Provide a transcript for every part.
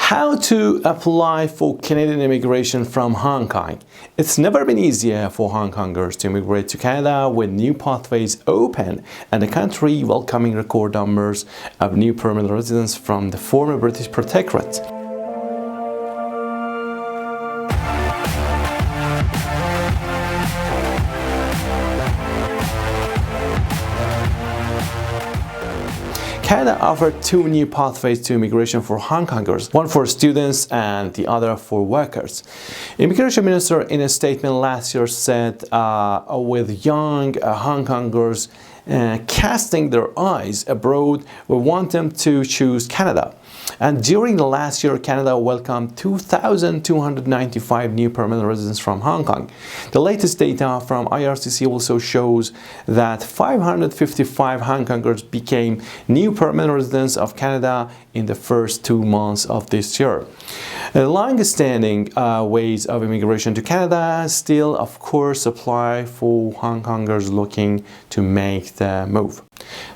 How to apply for Canadian immigration from Hong Kong. It's never been easier for Hong Kongers to immigrate to Canada with new pathways open and the country welcoming record numbers of new permanent residents from the former British protectorate. Canada offered two new pathways to immigration for Hong Kongers, one for students and the other for workers. Immigration Minister in a statement last year said with young Hong Kongers casting their eyes abroad, we want them to choose Canada. And during the last year, Canada welcomed 2,295 new permanent residents from Hong Kong. The latest data from IRCC also shows that 555 Hong Kongers became new permanent residents of Canada in the first 2 months of this year. The long-standing ways of immigration to Canada still, of course, apply for Hong Kongers looking to make the move.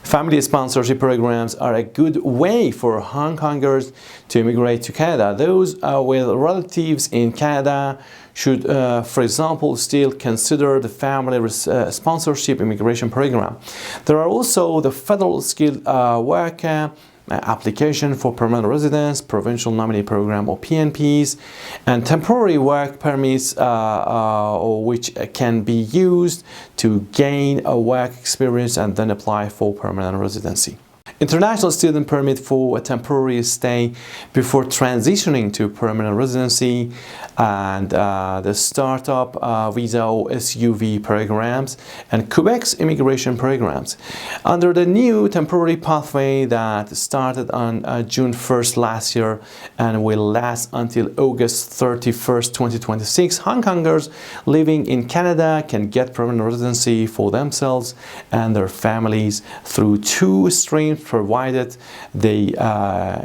Family sponsorship programs are a good way for Hong Kongers to immigrate to Canada. Those with relatives in Canada should, for example, still consider the family sponsorship immigration program. There are also the federal skilled worker application for permanent residence, Provincial Nominee Program or PNPs, and temporary work permits which can be used to gain a work experience and then apply for permanent residency. International student permit for a temporary stay before transitioning to permanent residency, and the startup visa or SUV programs, and Quebec's immigration programs. Under the new temporary pathway that started on June 1st last year and will last until August 31st, 2026, Hong Kongers living in Canada can get permanent residency for themselves and their families through two streams, provided they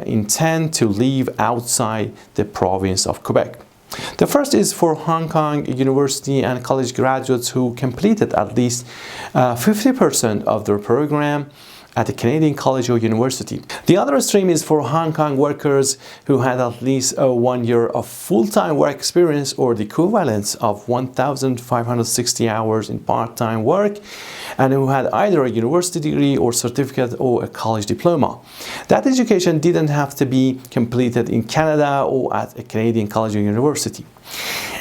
intend to live outside the province of Quebec. The first is for Hong Kong university and college graduates who completed at least 50% of their program at a Canadian college or university. The other stream is for Hong Kong workers who had at least 1 year of full-time work experience or the equivalent of 1,560 hours in part-time work, and who had either a university degree or certificate or a college diploma. That education didn't have to be completed in Canada or at a Canadian college or university.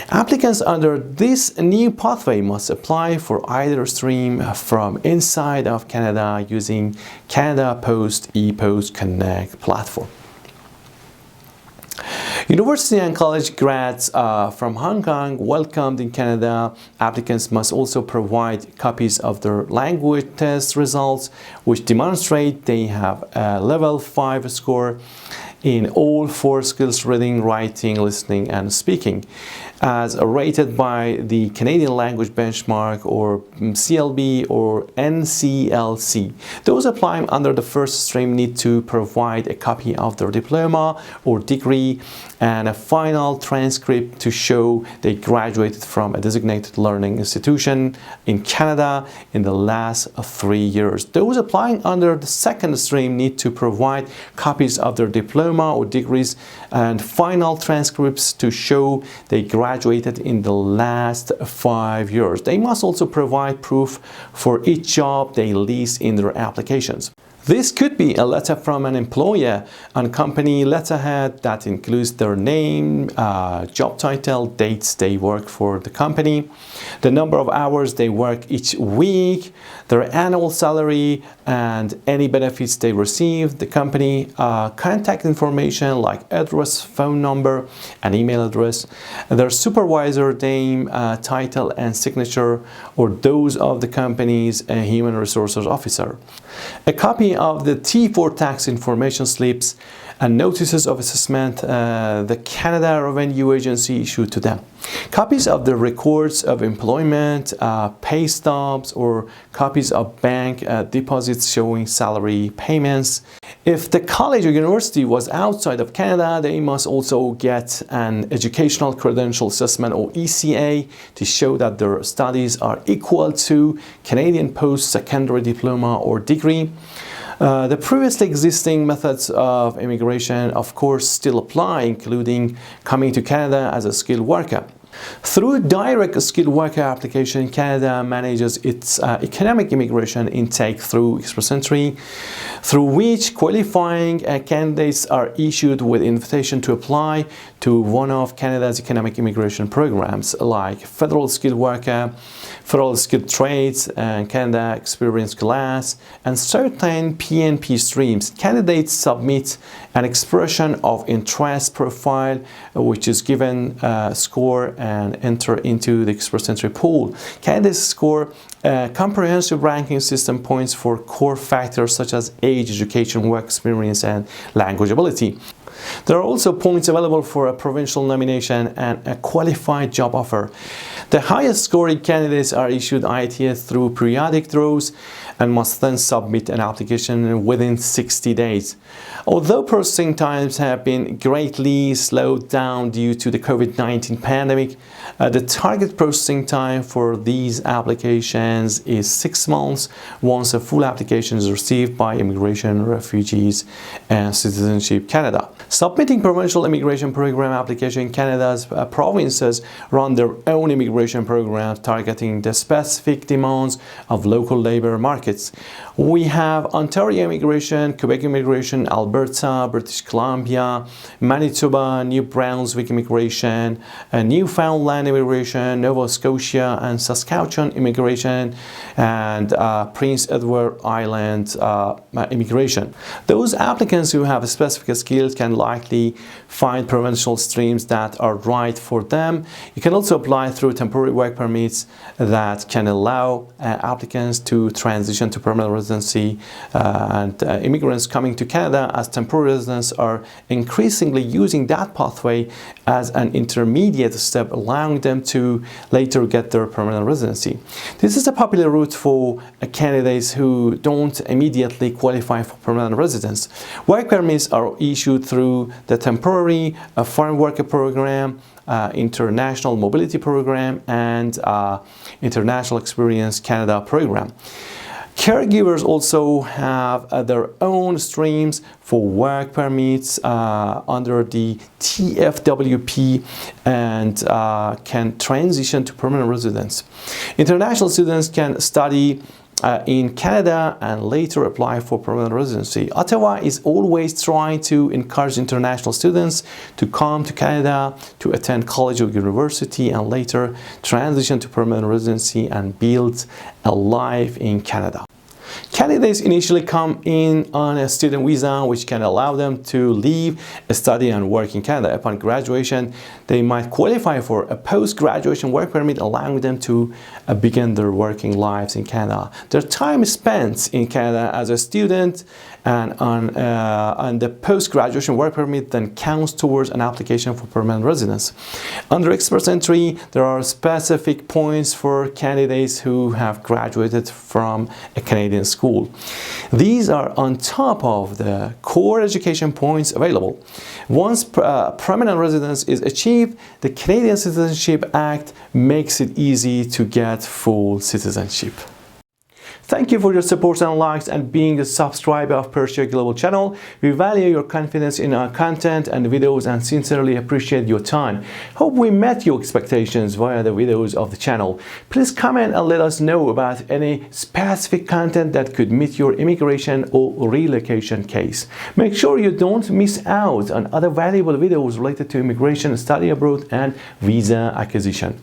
Applicants under this new pathway must apply for either stream from inside of Canada using Canada Post ePost Connect platform. University and college grads from Hong Kong welcomed in Canada. Applicants must also provide copies of their language test results, which demonstrate they have a level 5 score in all 4 skills: reading, writing, listening, and speaking, as rated by the Canadian Language Benchmark or CLB or NCLC. Those applying under the first stream need to provide a copy of their diploma or degree and a final transcript to show they graduated from a designated learning institution in Canada in the last 3 years. Those applying under the second stream need to provide copies of their diploma or degrees and final transcripts to show they graduated in the last 5 years. They must also provide proof for each job they list in their applications. This could be a letter from an employer on company letterhead that includes their name, job title, dates they work for the company, the number of hours they work each week, their annual salary, and any benefits they receive, the company contact information like address, phone number, and email address, their supervisor name, title, and signature, or those of the company's human resources officer. A copy of the T4 tax information slips and notices of assessment the Canada Revenue Agency issued to them. Copies of the records of employment, pay stubs, or copies of bank deposits showing salary payments. If the college or university was outside of Canada, they must also get an Educational Credential Assessment or ECA to show that their studies are equal to Canadian post-secondary diploma or degree. The previously existing methods of immigration, of course, still apply, including coming to Canada as a skilled worker. Through direct skilled worker application, Canada manages its economic immigration intake through express entry, through which qualifying candidates are issued with invitation to apply to one of Canada's economic immigration programs like Federal Skilled Worker, Federal Skilled Trades, and Canada Experience Class, and certain PNP streams. Candidates submit an expression of interest profile, which is given a score and enter into the express entry pool. Candidates score a comprehensive ranking system points for core factors such as age, education, work experience, and language ability. There are also points available for a provincial nomination and a qualified job offer. The highest scoring candidates are issued ITS through periodic draws and must then submit an application within 60 days. Although processing times have been greatly slowed down due to the COVID-19 pandemic, the target processing time for these applications is 6 months once a full application is received by Immigration, Refugees and Citizenship Canada. Submitting Provincial Immigration Program application, Canada's provinces run their own immigration programs targeting the specific demands of local labor markets. We have Ontario Immigration, Quebec Immigration, Alberta, British Columbia, Manitoba, New Brunswick Immigration, Newfoundland Immigration, Nova Scotia and Saskatchewan Immigration, and Prince Edward Island Immigration. Those applicants who have specific skills can likely find provincial streams that are right for them. You can also apply through temporary work permits that can allow applicants to transition to permanent residency, and immigrants coming to Canada as temporary residents are increasingly using that pathway as an intermediate step, allowing them to later get their permanent residency. This is a popular route for candidates who don't immediately qualify for permanent residence. Work permits are issued through the temporary foreign worker program, International Mobility Program, and International Experience Canada program. Caregivers also have their own streams for work permits under the TFWP and can transition to permanent residence. International students can study in Canada and later apply for permanent residency. Ottawa is always trying to encourage international students to come to Canada to attend college or university and later transition to permanent residency and build a life in Canada. Candidates initially come in on a student visa, which can allow them to live, study, and work in Canada. Upon graduation, they might qualify for a post-graduation work permit, allowing them to begin their working lives in Canada. Their time spent in Canada as a student and on the post-graduation work permit then counts towards an application for permanent residence. Under express entry, there are specific points for candidates who have graduated from a Canadian school. These are on top of the core education points available. Once permanent residence is achieved, the Canadian Citizenship Act makes it easy to get full citizenship. Thank you for your support and likes and being a subscriber of Persia Global channel. We value your confidence in our content and videos and sincerely appreciate your time. Hope we met your expectations via the videos of the channel. Please comment and let us know about any specific content that could meet your immigration or relocation case. Make sure you don't miss out on other valuable videos related to immigration, study abroad, and visa acquisition.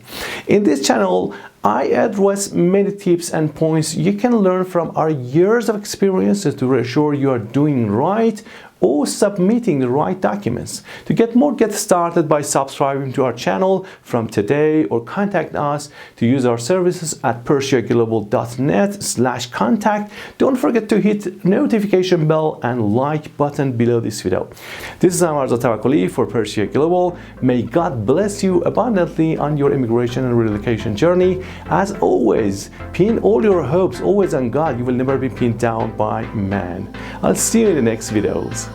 In this channel, I address many tips and points you can learn from our years of experiences to ensure you are doing right or submitting the right documents. To get more, get started by subscribing to our channel from today or contact us to use our services at persiaglobal.net/contact. Don't forget to hit notification bell and like button below this video. This is Amarza Tawakkoli for Persia Global. May God bless you abundantly on your immigration and relocation journey. As always, pin all your hopes always on God. You will never be pinned down by man. I'll see you in the next videos.